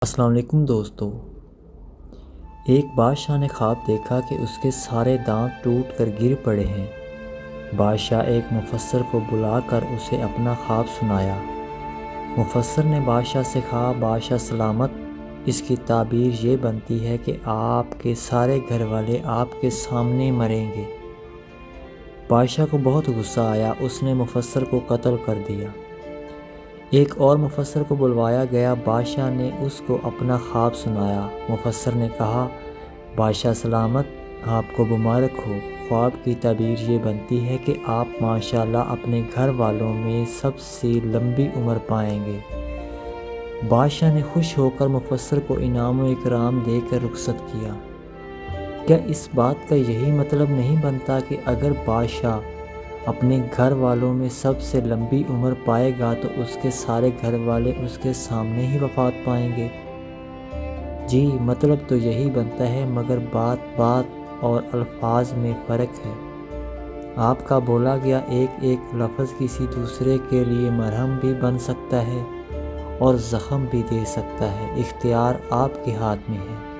السلام علیکم دوستو۔ ایک بادشاہ نے خواب دیکھا کہ اس کے سارے دانت ٹوٹ کر گر پڑے ہیں۔ بادشاہ ایک مفسر کو بلا کر اسے اپنا خواب سنایا۔ مفسر نے بادشاہ سے کہا، بادشاہ سلامت، اس کی تعبیر یہ بنتی ہے کہ آپ کے سارے گھر والے آپ کے سامنے مریں گے۔ بادشاہ کو بہت غصہ آیا، اس نے مفسر کو قتل کر دیا۔ ایک اور مفسر کو بلوایا گیا، بادشاہ نے اس کو اپنا خواب سنایا۔ مفسر نے کہا، بادشاہ سلامت، آپ کو مبارک ہو، خواب کی تعبیر یہ بنتی ہے کہ آپ ماشاءاللہ اپنے گھر والوں میں سب سے لمبی عمر پائیں گے۔ بادشاہ نے خوش ہو کر مفسر کو انعام و اکرام دے کر رخصت کیا۔ کیا اس بات کا یہی مطلب نہیں بنتا کہ اگر بادشاہ اپنے گھر والوں میں سب سے لمبی عمر پائے گا تو اس کے سارے گھر والے اس کے سامنے ہی وفات پائیں گے؟ جی، مطلب تو یہی بنتا ہے، مگر بات اور الفاظ میں فرق ہے۔ آپ کا بولا گیا ایک ایک لفظ کسی دوسرے کے لیے مرہم بھی بن سکتا ہے اور زخم بھی دے سکتا ہے۔ اختیار آپ کے ہاتھ میں ہے۔